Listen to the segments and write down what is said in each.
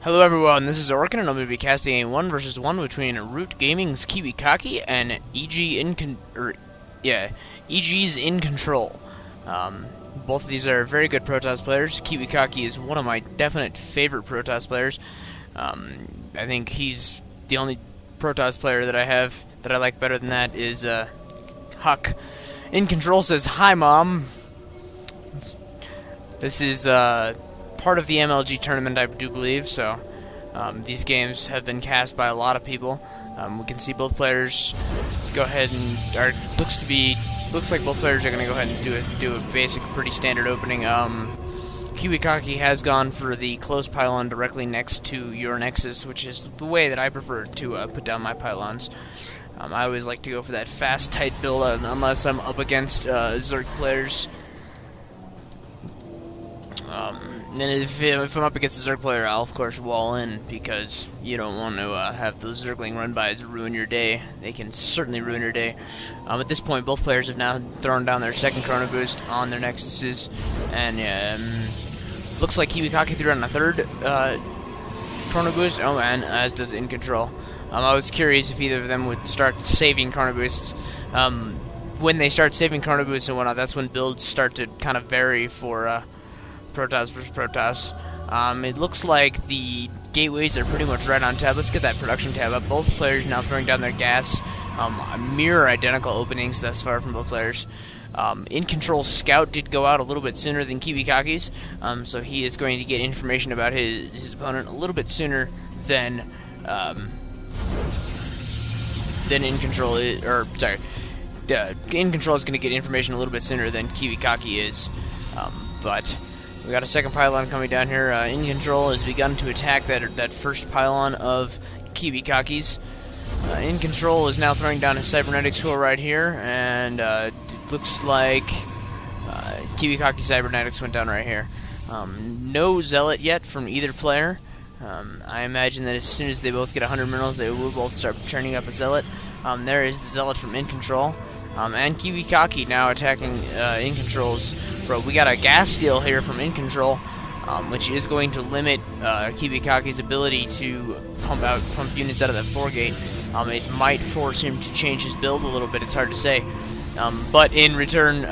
Hello everyone, this is Orkin, and I'm going to be casting a 1 versus 1 between Root Gaming's Kiwikaki and EG's In Control. Both of these are very good Protoss players. Kiwikaki is one of my definite favorite Protoss players. I think he's the only Protoss player that I have that I like better than that is Huck. In Control says, "Hi Mom." This is part of the MLG tournament, I do believe, so these games have been cast by a lot of people. We can see both players go ahead and looks like both players are going to go ahead and do a basic, pretty standard opening. Kiwikaki has gone for the close pylon directly next to your Nexus, which is the way that I prefer to put down my pylons. I always like to go for that fast, tight build unless I'm up against Zerg players. And if I'm up against a Zerg player, I'll of course wall in, because you don't want to have those Zergling run-bys ruin your day. They can certainly ruin your day. At this point, both players have now thrown down their second Chrono Boost on their Nexuses, and looks like Kiwikaki threw down a third Chrono Boost. Oh man, as does In Control. I was curious if either of them would start saving Chrono Boosts. When they start saving Chrono Boosts and whatnot, that's when builds start to kind of vary for Protoss versus Protoss. It looks like the gateways are pretty much right on tab. Let's get that production tab up. Both players now throwing down their gas. Mirror identical openings thus far from both players. In Control Scout did go out a little bit sooner than Kiwikaki's, so he is going to get information about his opponent a little bit sooner than In Control is, In Control is going to get information a little bit sooner than Kiwikaki is, but we got a second pylon coming down here. In Control has begun to attack that first pylon of Kiwikaki's. In Control is now throwing down his Cybernetics tool right here, and it looks like Kiwikaki Cybernetics went down right here. No Zealot yet from either player. I imagine that as soon as they both get 100 minerals, they will both start turning up a Zealot. There is the Zealot from In Control. And Kiwikaki now attacking In Control's probe. We got a gas steal here from In Control, which is going to limit Kiwikaki's ability to pump units out of that 4-gate. It might force him to change his build a little bit, it's hard to say. But in return,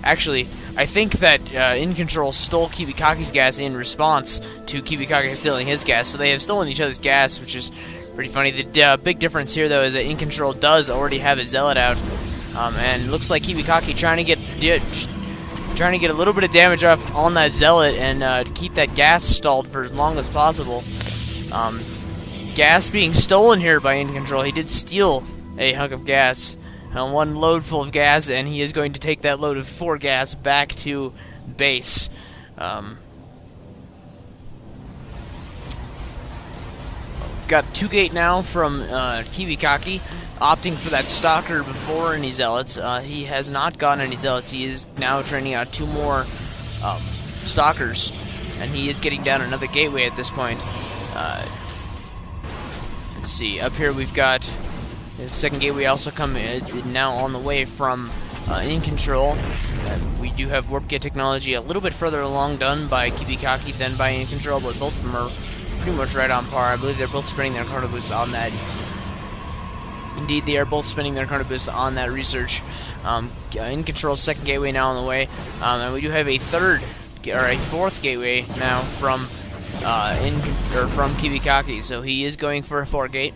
actually, I think that In Control stole Kiwikaki's gas in response to Kiwikaki stealing his gas, so they have stolen each other's gas, which is pretty funny. The big difference here, though, is that In Control does already have his Zealot out. And looks like Kiwikaki trying to get a little bit of damage off on that Zealot and keep that gas stalled for as long as possible. Gas being stolen here by In Control. He did steal a hunk of gas, one load full of gas, and he is going to take that load of 4 gas back to base. Got 2-gate now from Kiwikaki, opting for that Stalker before any Zealots. He has not gotten any Zealots. He is now training out 2 more Stalkers, and he is getting down another gateway at this point. Let's see, up here we've got the second gateway also now on the way from In Control. We do have Warp Gate technology a little bit further along done by Kiwikaki than by In Control, but both of them are pretty much right on par. I believe they're both spending their Chrono Boosts on that. Indeed, they are both spending their Chrono Boosts on that research. In Control's second gateway now on the way, and we do have a fourth gateway now from Kiwikaki. So he is going for a 4-gate.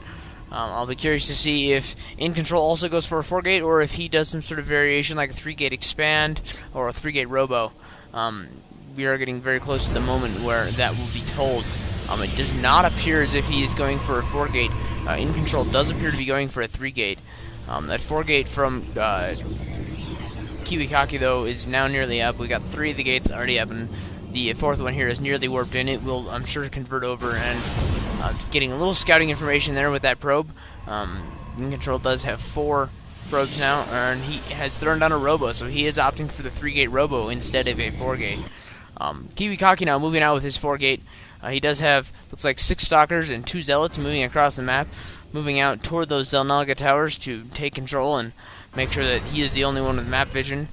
I'll be curious to see if In Control also goes for a 4-gate, or if he does some sort of variation like a 3-gate expand or a 3-gate robo. We are getting very close to the moment where that will be told. It does not appear as if he is going for a 4-gate. In Control does appear to be going for a 3-gate. That 4-gate from Kiwikaki, though, is now nearly up. We got 3 of the gates already up, and the 4th one here is nearly warped in. It will, I'm sure, convert over, and getting a little scouting information there with that probe. In Control does have 4 probes now, and he has thrown down a robo, so he is opting for the 3-gate robo instead of a 4-gate. Kiwikaki now moving out with his 4-gate. He does have, looks like 6 Stalkers and 2 Zealots moving across the map, moving out toward those Xel'Naga towers to take control and make sure that he is the only one with map vision.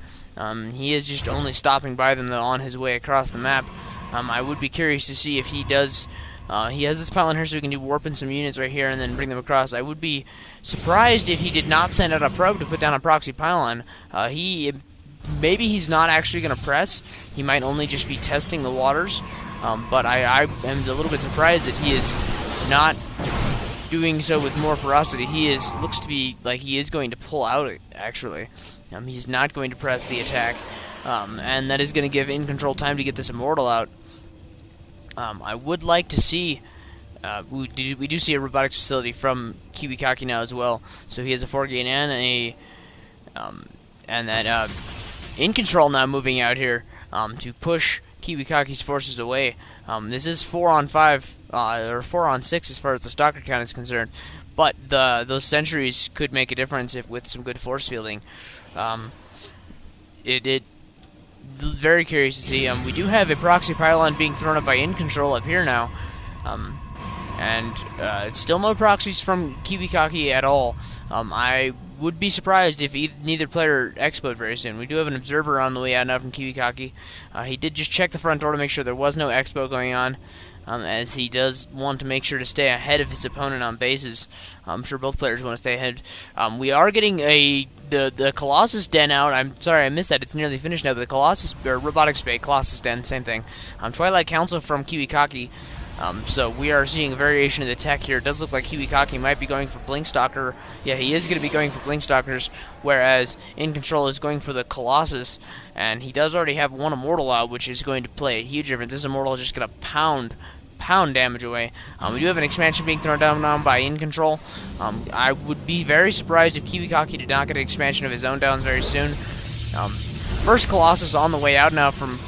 He is just only stopping by them, though, on his way across the map. I would be curious to see if he does He has this pylon here so he can do warping some units right here and then bring them across. I would be surprised if he did not send out a probe to put down a proxy pylon. Maybe he's not actually going to press. He might only just be testing the waters. But I am a little bit surprised that he is not doing so with more ferocity. Looks to be like he is going to pull out, actually. He's not going to press the attack. And that is going to give In Control time to get this Immortal out. I would like to see... we do see a robotics facility from Kiwikaki now as well. So he has a 4-gain and a... and that In Control now moving out here to push Kiwikaki's forces away. This is 4-on-5, or 4-on-6 as far as the Stalker count is concerned. But those sentries could make a difference with some good force fielding. It very curious to see. We do have a proxy pylon being thrown up by In Control up here now. And still no proxies from Kiwikaki at all. I would be surprised if neither player explode very soon. We do have an observer on the way out now from Kiwikaki. He did just check the front door to make sure there was no expo going on, as he does want to make sure to stay ahead of his opponent on bases. I'm sure both players want to stay ahead. We are getting the Colossus Den out. I'm sorry I missed that. It's nearly finished now. But the Colossus, or Robotics Bay, Colossus Den, same thing. Twilight Council from Kiwikaki. So we are seeing a variation of the tech here. It does look like Kiwikaki might be going for Blinkstalker. Yeah, he is going to be going for Blinkstalkers, whereas In Control is going for the Colossus. And he does already have one Immortal out, which is going to play a huge difference. This Immortal is just going to pound damage away. We do have an expansion being thrown down now by In Control. I would be very surprised if Kiwikaki did not get an expansion of his own downs very soon. First Colossus on the way out now from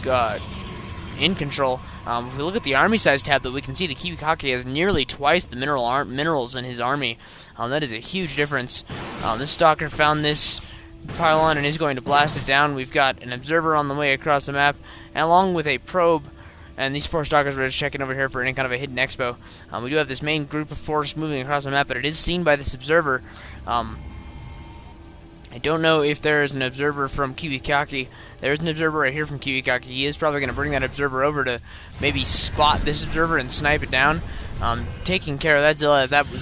In Control. If we look at the army size tab, though, we can see that Kiwikaki has nearly twice the minerals in his army. That is a huge difference. This Stalker found this pylon and is going to blast it down. We've got an observer on the way across the map, and along with a probe. And these 4 Stalkers are just checking over here for any kind of a hidden expo. We do have this main group of force moving across the map, but it is seen by this observer. I don't know if there is an observer from Kiwikaki. There's an observer right here from Kiwikaki. He is probably going to bring that observer over to maybe spot this observer and snipe it down. Taking care of that Zilla. That was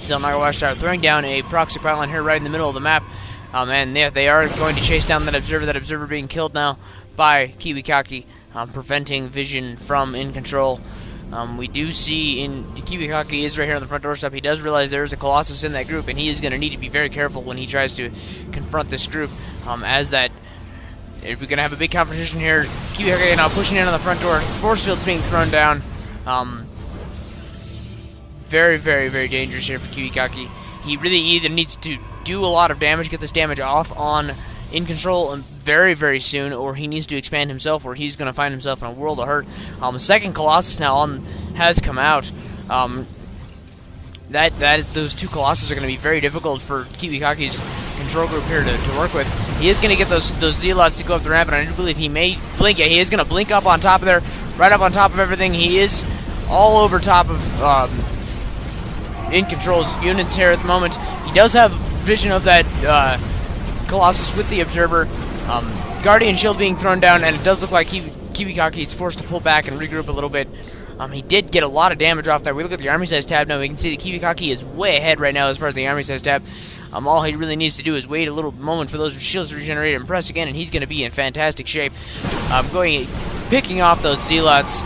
Zelnaga Watchtower throwing down a proxy pylon here right in the middle of the map. And yeah, they are going to chase down that observer being killed now by Kiwikaki, preventing vision from In Control. We do see Kiwikaki is right here on the front doorstep. He does realize there is a Colossus in that group, and he is going to need to be very careful when he tries to confront this group. If we're going to have a big competition here, Kiwikaki now pushing in on the front door. Force field's being thrown down. Very, very, very dangerous here for Kiwikaki. He really either needs to do a lot of damage, get this damage off on In Control very, very soon, or he needs to expand himself, or he's going to find himself in a world of hurt. The second Colossus now has come out. Those 2 Colossus are going to be very difficult for Kiwikaki's control group here to work with. He is going to get those Zealots to go up the ramp, and I do believe he may blink. Yeah, he is going to blink up on top of there, right up on top of everything. He is all over top of In Control's units here at the moment. He does have vision of that Colossus with the observer. Guardian Shield being thrown down, and it does look like Kiwikaki is forced to pull back and regroup a little bit. He did get a lot of damage off there. We look at the army size tab now. We can see that Kiwikaki is way ahead right now as far as the army size tab. All he really needs to do is wait a little moment for those shields to regenerate and press again, and he's going to be in fantastic shape. Picking off those Zealots.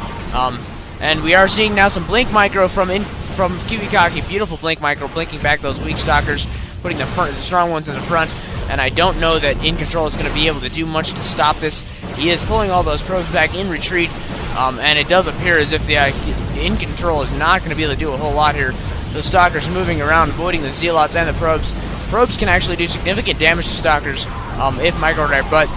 And we are seeing now some Blink Micro from Kiwikaki. Beautiful Blink Micro, blinking back those weak Stalkers, putting the strong ones in the front. And I don't know that In Control is going to be able to do much to stop this. He is pulling all those probes back in retreat, and it does appear as if the In Control is not going to be able to do a whole lot here. Those Stalkers moving around, avoiding the Zealots and the probes. Probes can actually do significant damage to Stalkers if micro-dived, but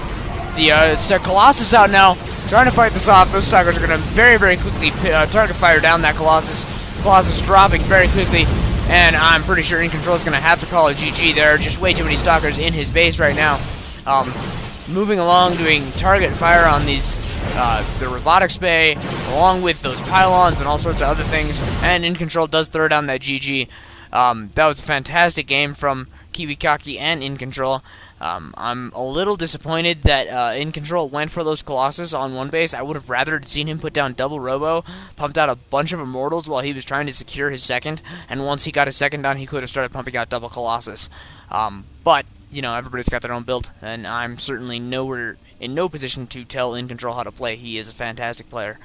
the Colossus out now, trying to fight this off. Those Stalkers are going to very, very quickly target fire down that Colossus. Colossus dropping very quickly. And I'm pretty sure In Control is going to have to call a GG. There are just way too many Stalkers in his base right now. Moving along, doing target fire on these the Robotics Bay, along with those pylons and all sorts of other things. And In Control does throw down that GG. That was a fantastic game from Kiwikaki and In Control. I'm a little disappointed that In Control went for those Colossus on one base. I would have rather seen him put down double Robo, pumped out a bunch of Immortals while he was trying to secure his second, and once he got his second down, he could have started pumping out double Colossus. But, you know, everybody's got their own build, and I'm certainly in no position to tell In Control how to play. He is a fantastic player.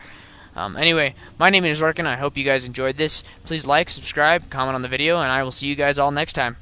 Anyway, my name is Orkin. I hope you guys enjoyed this. Please like, subscribe, comment on the video, and I will see you guys all next time.